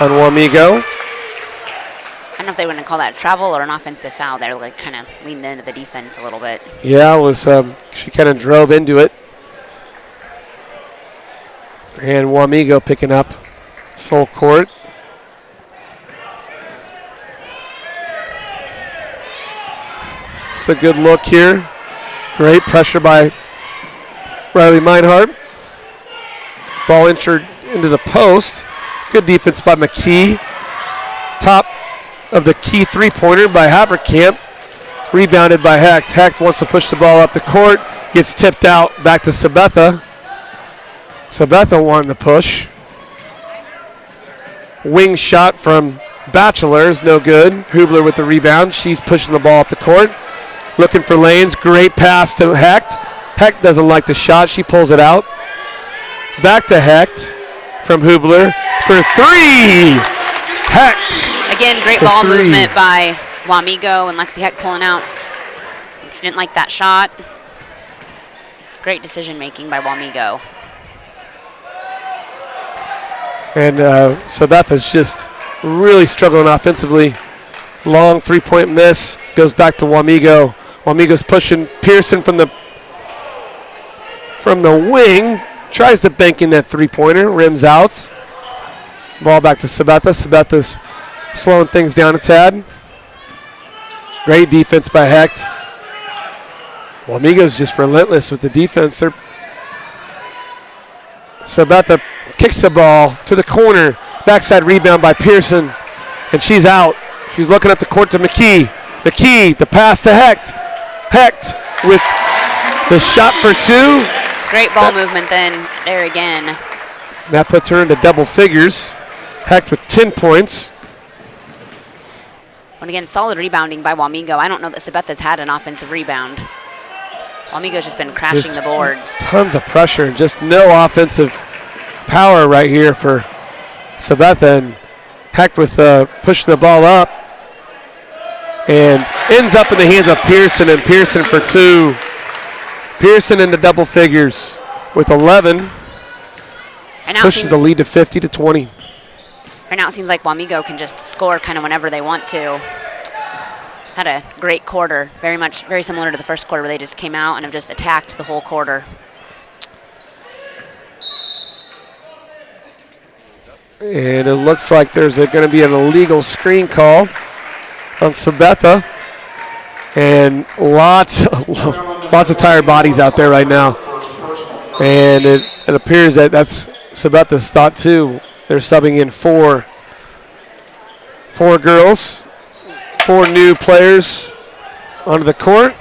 on Wamego. I don't know if they want to call that travel or an offensive foul. They're like kind of leaned into the defense a little bit. Yeah, it was. She kind of drove into it. And Wamego picking up full court. It's a good look here. Great pressure by Riley Meinhardt. Ball entered into the post. Good defense by McKee. Top of the key three-pointer by Haverkamp. Rebounded by Hecht. Hecht wants to push the ball up the court. Gets tipped out back to Sabetha. Sabetha wanting to push. Wing shot from Batchelor is no good. Hubler with the rebound. She's pushing the ball up the court. Looking for lanes. Great pass to Hecht. Hecht doesn't like the shot. She pulls it out. Back to Hecht from Hubler for three. Hecht. Again, great ball movement by Wamego and Lexi Hecht pulling out. She didn't like that shot. Great decision making by Wamego. And Sabetha's just really struggling offensively. Long three-point miss. Goes back to Wamego. Wamego's pushing Pearson from the wing. Tries to bank in that three-pointer. Rims out. Ball back to Sabetha. Sabetha's slowing things down a tad. Great defense by Hecht. Wamego's just relentless with the defense. Sabetha kicks the ball to the corner. Backside rebound by Pearson. And she's out. She's looking up the court to McKee. McKee, the pass to Hecht. Hecht with the shot for two. Great ball movement then there again. That puts her into double figures. Hecht with 10 points. And again, solid rebounding by Wamego. I don't know that Sabetha's had an offensive rebound. Wamego's just been crashing the boards. Tons of pressure and just no offensive power right here for Sabetha. And Hecht with pushing the ball up. And ends up in the hands of Pearson, and Pearson for two. Pearson into double figures with 11. And pushes the lead to 50-20. Right now it seems like Wamego can just score kind of whenever they want to. Had a great quarter, very similar to the first quarter where they just came out and have just attacked the whole quarter. And it looks like there's going to be an illegal screen call on Sabetha. And lots of tired bodies out there right now. And it appears that that's Sabetha's thought too. They're subbing in four girls, 4 new players onto the court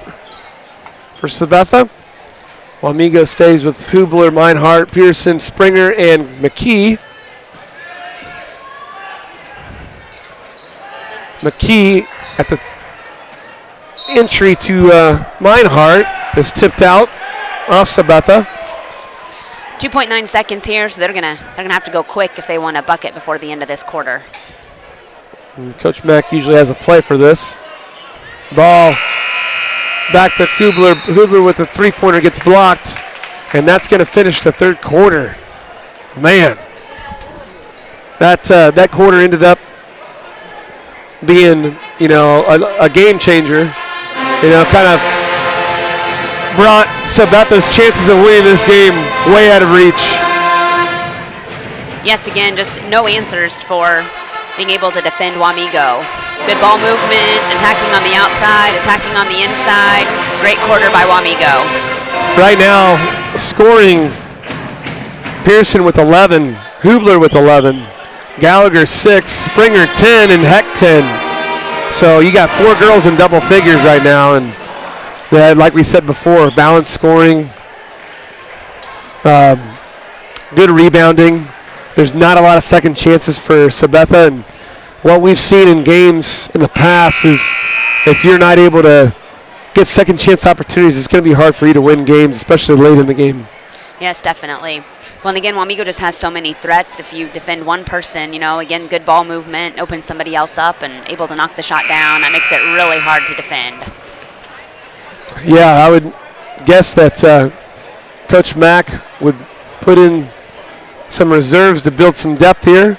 for Sabetha. Wamego stays with Hubler, Meinhardt, Pearson, Springer, and McKee. McKee at the entry to Meinhardt is tipped out off Sabetha. 2.9 seconds here, so they're gonna have to go quick if they want a bucket before the end of this quarter. And Coach Mack usually has a play for this. Ball back to Hubler. Hubler with the three-pointer gets blocked, and that's going to finish the third quarter. Man, that quarter ended up being, a game changer. Kind of brought Sabetha's chances of winning this game way out of reach. Yes, again, just no answers for being able to defend Wamego. Good ball movement, attacking on the outside, attacking on the inside. Great quarter by Wamego. Right now, scoring, Pearson with 11, Hubler with 11, Gallagher 6, Springer 10, and Hecht 10. So you got 4 girls in double figures right now, and like we said before, balanced scoring, good rebounding. There's not a lot of second chances for Sabetha, and what we've seen in games in the past is if you're not able to get second chance opportunities, it's going to be hard for you to win games, especially late in the game. Yes, definitely. Well, and again, Wamego just has so many threats. If you defend one person, again, good ball movement, opens somebody else up and able to knock the shot down. That makes it really hard to defend. Yeah, I would guess that Coach Mack would put in some reserves to build some depth here.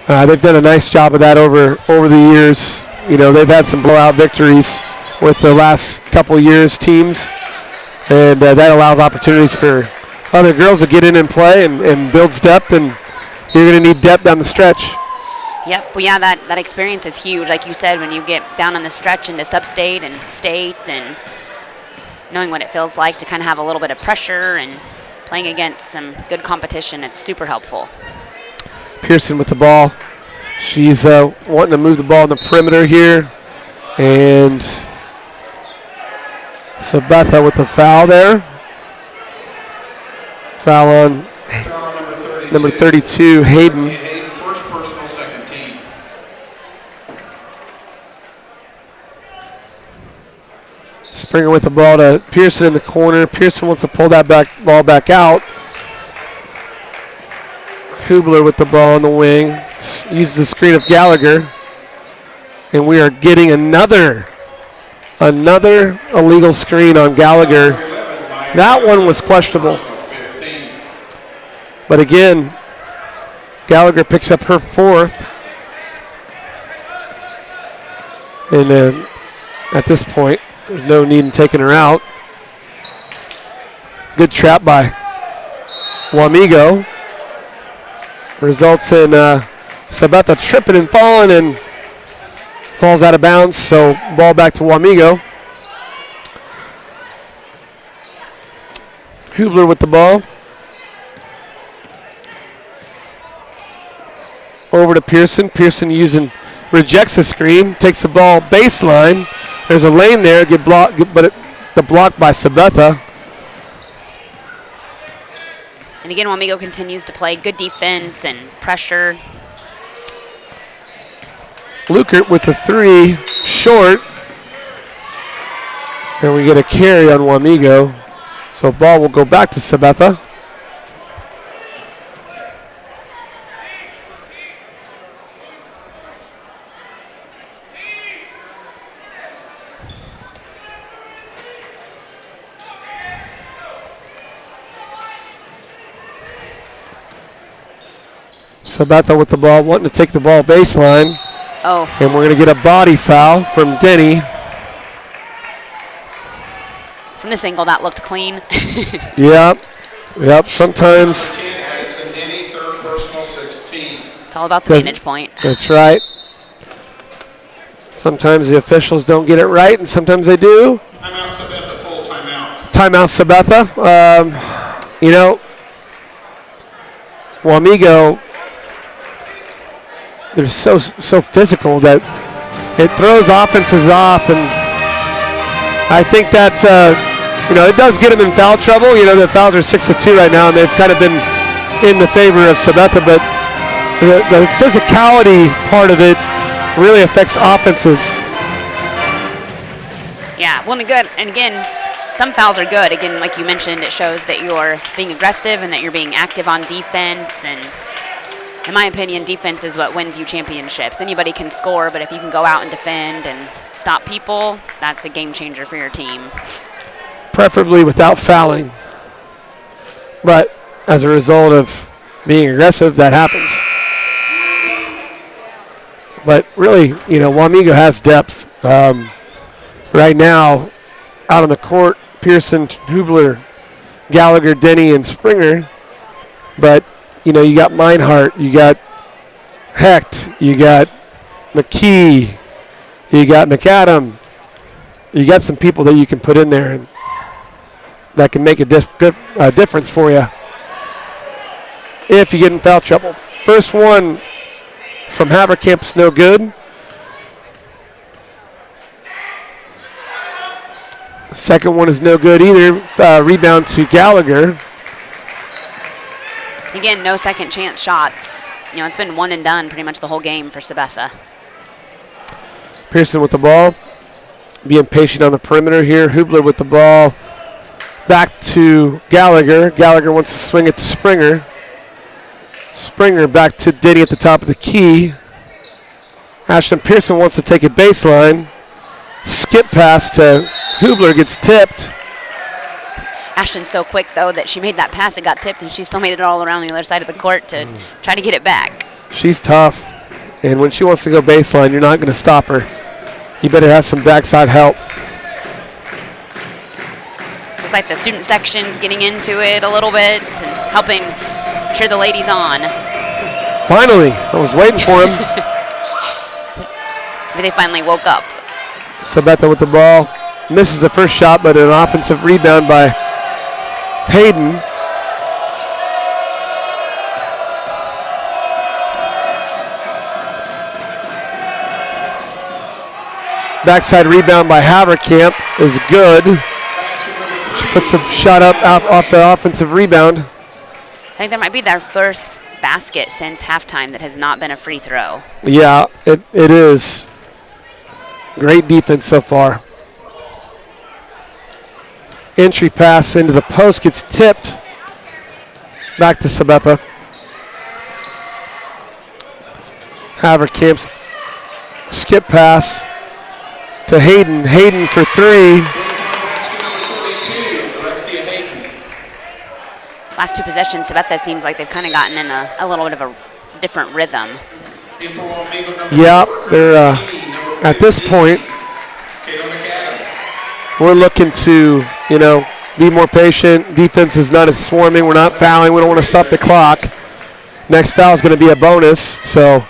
They've done a nice job of that over the years. They've had some blowout victories with the last couple years teams, and that allows opportunities for other girls to get in and play and builds depth, and you're going to need depth down the stretch. Yep. Well, yeah, that experience is huge. Like you said, when you get down on the stretch into sub-state and state, and knowing what it feels like to kind of have a little bit of pressure and playing against some good competition, it's super helpful. Pearson with the ball. She's wanting to move the ball on the perimeter here. And Sabetha with the foul there. Foul on number 32, Hayden. First personal, second team. Springer with the ball to Pearson in the corner. Pearson wants to pull that ball back out. Hubler with the ball on the wing. Uses the screen of Gallagher. And we are getting another illegal screen on Gallagher. That one was questionable. But again, Gallagher picks up her 4th. And at this point, there's no need in taking her out. Good trap by Wamego. Results in Sabetha tripping and falling and falls out of bounds. So ball back to Wamego. Hubler with the ball. Over to Pearson. Pearson rejects the screen, takes the ball baseline. There's a lane there, but the block by Sabetha. And again, Wamego continues to play good defense and pressure. Lukert with the 3, short. And we get a carry on Wamego. So ball will go back to Sabetha. Sabetha with the ball, wanting to take the ball baseline. Oh. And we're going to get a body foul from Denny. From this angle, that looked clean. Yep. Sometimes. It's all about the vantage point. That's right. Sometimes the officials don't get it right, and sometimes they do. Timeout, Sabetha, full timeout. Timeout, Sabetha. Wamego, they're so physical that it throws offenses off, and I think that's it does get them in foul trouble. The fouls are 6-2 right now, and they've kind of been in the favor of Sabetha, but the physicality part of it really affects offenses. Yeah, well, good. And again, some fouls are good. Again, like you mentioned, it shows that you're being aggressive and that you're being active on defense. And in my opinion, defense is what wins you championships. Anybody can score, but if you can go out and defend and stop people, that's a game changer for your team. Preferably without fouling. But as a result of being aggressive, that happens. But really, Wamego has depth. Right now, out on the court, Pearson, Hubler, Gallagher, Denny, and Springer. But, you got Meinhardt, you got Hecht, you got McKee, you got McAdam. You got some people that you can put in there and that can make a difference for you if you get in foul trouble. First one from Haverkamp is no good. Second one is no good either. Rebound to Gallagher. Again, no second chance shots. It's been one and done pretty much the whole game for Sabetha. Pearson with the ball. Being patient on the perimeter here. Hubler with the ball. Back to Gallagher. Gallagher wants to swing it to Springer. Springer back to Denny at the top of the key. Ashton Pearson wants to take it baseline. Skip pass to Hubler, gets tipped. Ashton's so quick, though, that she made that pass, it got tipped, and she still made it all around the other side of the court to try to get it back. She's tough, and when she wants to go baseline, you're not going to stop her. You better have some backside help. It's like the student section's getting into it a little bit and helping cheer the ladies on. Finally, I was waiting for him. Maybe they finally woke up. Sabetha with the ball. Misses the first shot, but an offensive rebound by Hayden. Backside rebound by Haverkamp is good. She puts the shot up off the offensive rebound. I think that might be their first basket since halftime that has not been a free throw. Yeah, it is. Great defense so far. Entry pass into the post gets tipped. Back to Sabetha. Haverkamp's skip pass to Hayden. Hayden for three. Last two possessions, Sabetha seems like they've kind of gotten in a little bit of a different rhythm. Yeah, they're at this point, we're looking to, be more patient. Defense is not as swarming. We're not fouling. We don't want to stop the clock. Next foul is going to be a bonus, so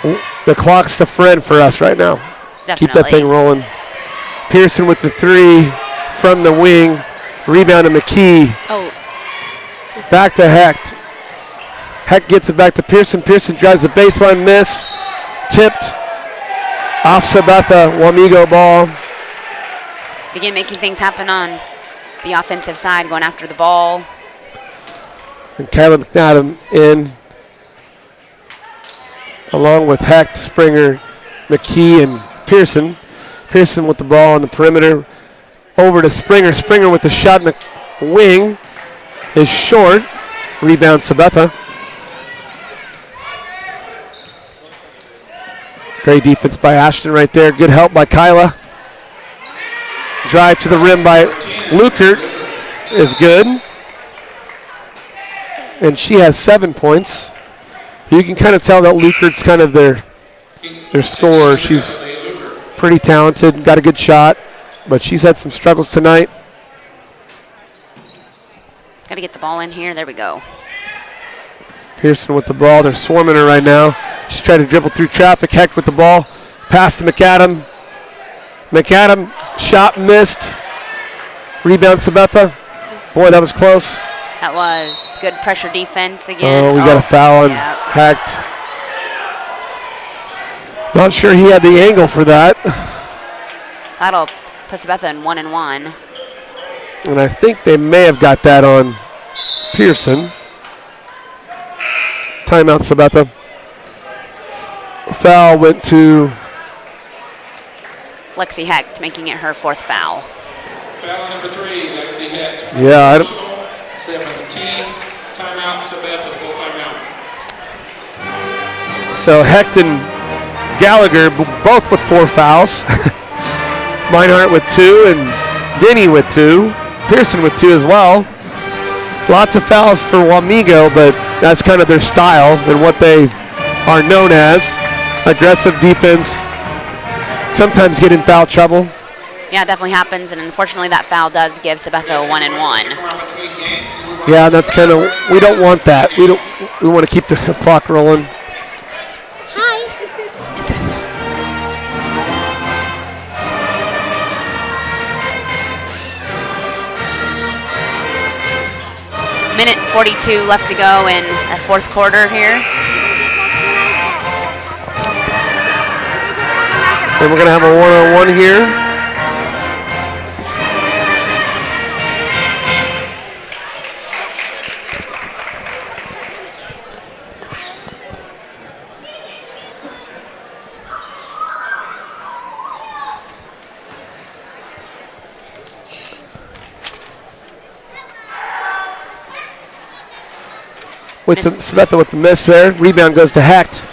the clock's the friend for us right now. Definitely. Keep that thing rolling. Pearson with the three from the wing. Rebound to McKee. Oh. Back to Hecht. Hecht gets it back to Pearson. Pearson drives the baseline, miss. Tipped. Off Sabetha. Wamego ball. Begin making things happen on the offensive side, going after the ball. And Kyla McAdam in. Along with Hecht, Springer, McKee, and Pearson. Pearson with the ball on the perimeter. Over to Springer. Springer with the shot in the wing. Is short. Rebound Sabetha. Great defense by Ashton right there. Good help by Kyla. Drive to the rim by Lukert is good. And she has 7 points. You can kind of tell that Lukert's kind of their scorer. She's pretty talented, got a good shot, but she's had some struggles tonight. Got to get the ball in here. There we go. Pearson with the ball. They're swarming her right now. She's trying to dribble through traffic. Hecht with the ball. Pass to McAdam. McAdam, shot missed. Rebound Sabetha. Boy, that was close. That was good pressure defense again. Oh, we got a foul on Hecht. Not sure he had the angle for that. That'll put Sabetha in 1-1. And I think they may have got that on Pearson. Timeout, Sabetha. Foul went to Lexi Hecht, making it her fourth foul. Foul number 3, Lexi Hecht. Yeah, I don't. 17. Timeout, Sabetha, full timeout. So Hecht and Gallagher both with 4 fouls. Meinhardt with 2 and Denny with 2. Pearson with 2 as well. Lots of fouls for Wamego, but that's kind of their style and what they are known as. Aggressive defense. Sometimes get in foul trouble. Yeah, it definitely happens, and unfortunately that foul does give Sabetha a 1-1. Yeah, that's kind of, we don't want that. We want to keep the clock rolling. Minute 42 left to go in the fourth quarter here. And we're going to have a one-on-one here. With the Sabetha with the miss there. Rebound goes to Hecht.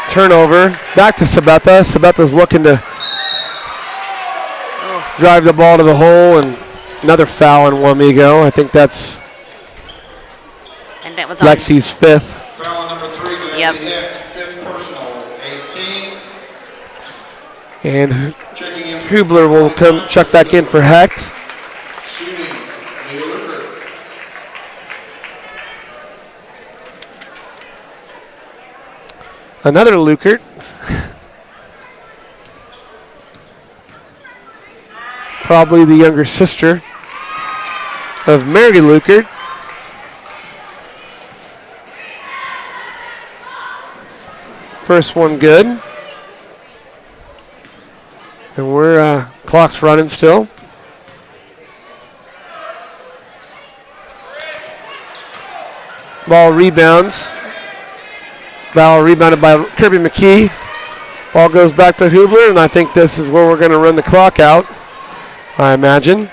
Turnover. Back to Sabetha. Sabetha's looking to drive the ball to the hole, and another foul on Wamego. I think that's Lexi's 5th. Foul number 3, Lexi Hecht, 5th personal, 18. And Hubler will come check back in for Hecht. Shooting, Lukert. Another Lukert. Probably the younger sister of Mary Lukert. First one good. And we're clock's running still. Ball rebounds. Ball rebounded by Kirby McKee. Ball goes back to Hubler, and I think this is where we're going to run the clock out, I imagine.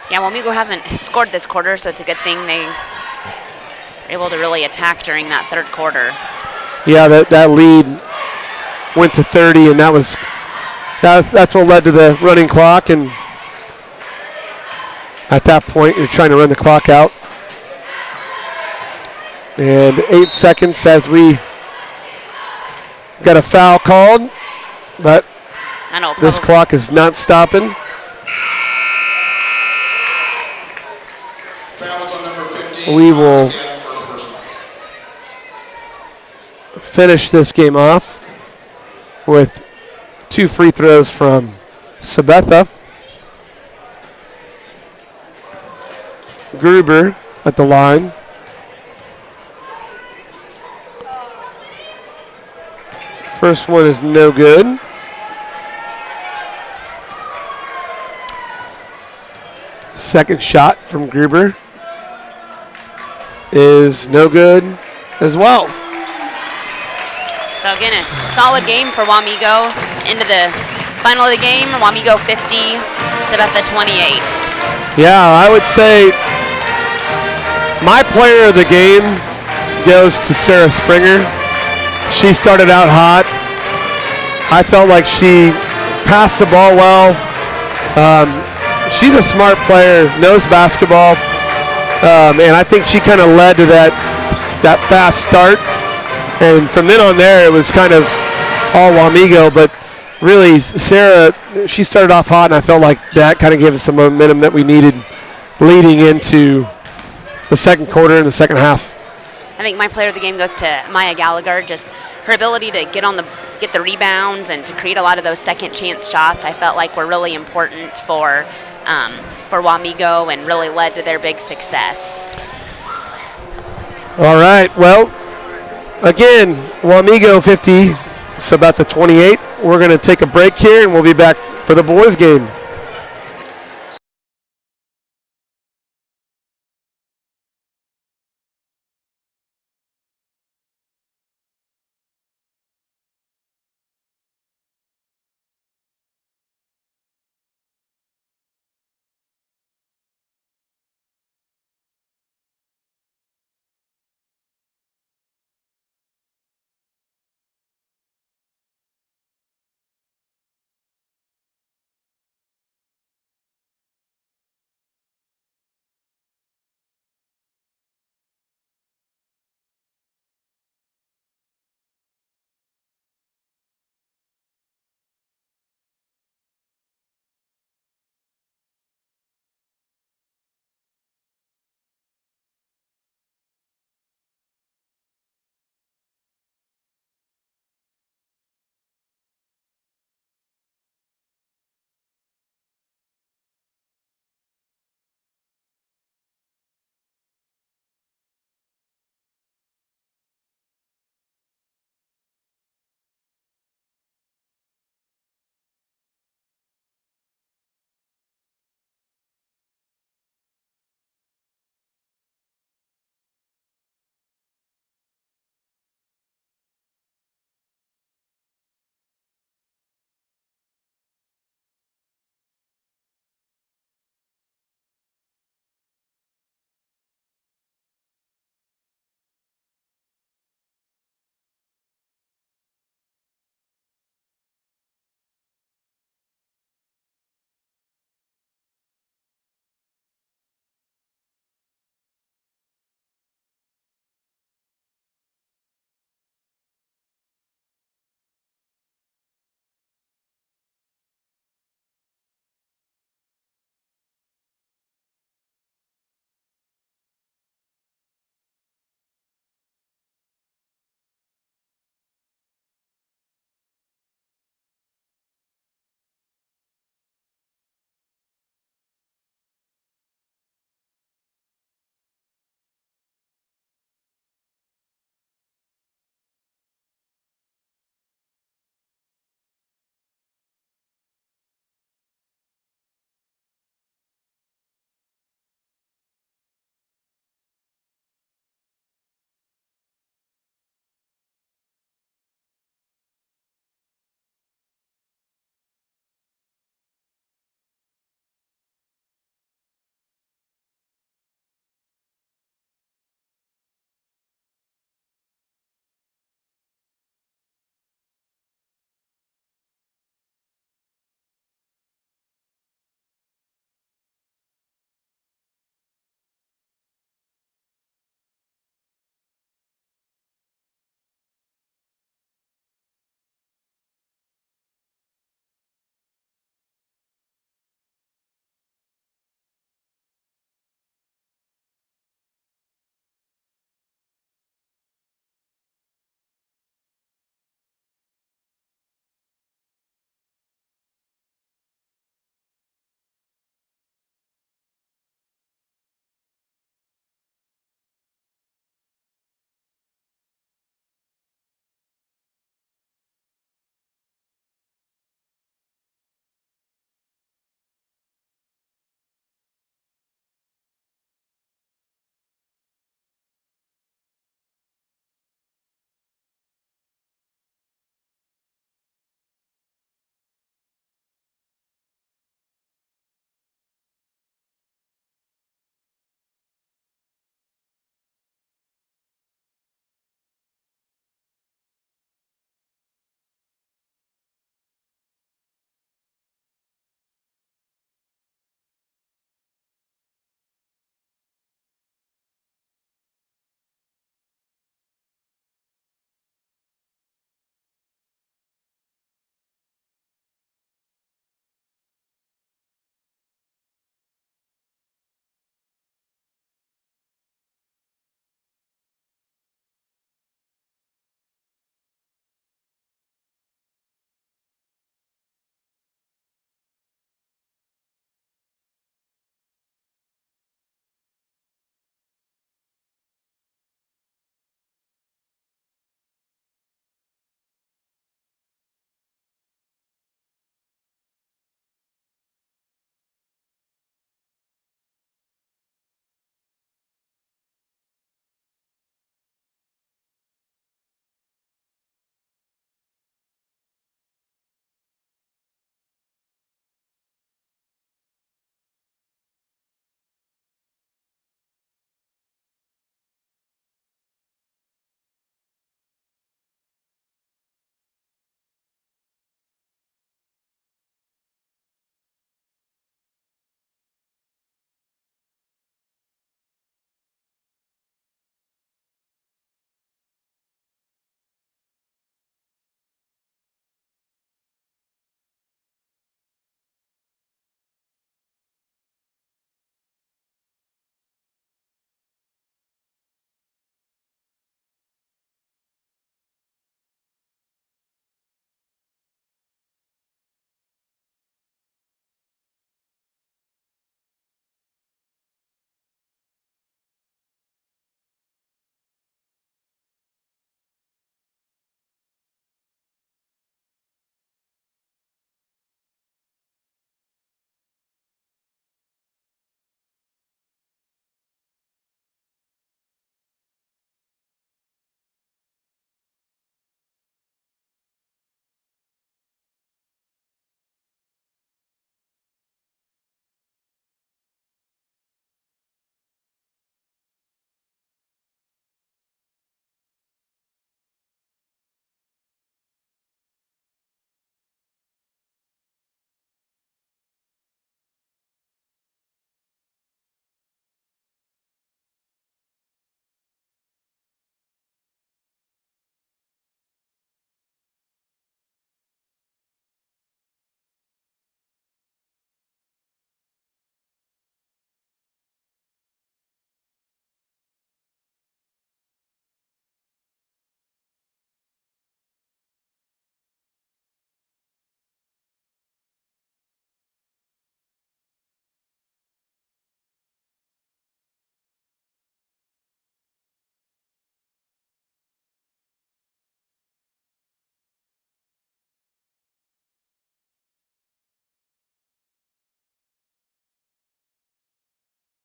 Yeah, Wamego hasn't scored this quarter, so it's a good thing they were able to really attack during that third quarter. Yeah, that lead went to 30, and that's what led to the running clock. And at that point, you're trying to run the clock out. And 8 seconds as we got a foul called, but this clock is not stopping. We will finish this game off with 2 free throws from Sabetha. Gruber at the line. First one is no good. Second shot from Gruber is no good as well. So again, a solid game for Wamego. Into the final of the game, Wamego 50, Sabetha 28. Yeah, I would say my player of the game goes to Sarah Springer. She started out hot. I felt like she passed the ball well. She's a smart player, knows basketball, and I think she kind of led to that fast start. And from then on there, it was kind of all Wamego, but really Sarah, she started off hot, and I felt like that kind of gave us some momentum that we needed leading into the second quarter and the second half. I think my player of the game goes to Maya Gallagher. Just her ability to get the rebounds and to create a lot of those second chance shots, I felt like were really important for Wamego and really led to their big success. All right, well, again, Wamego 50, Sabetha 28. We're going to take a break here, and we'll be back for the boys' game.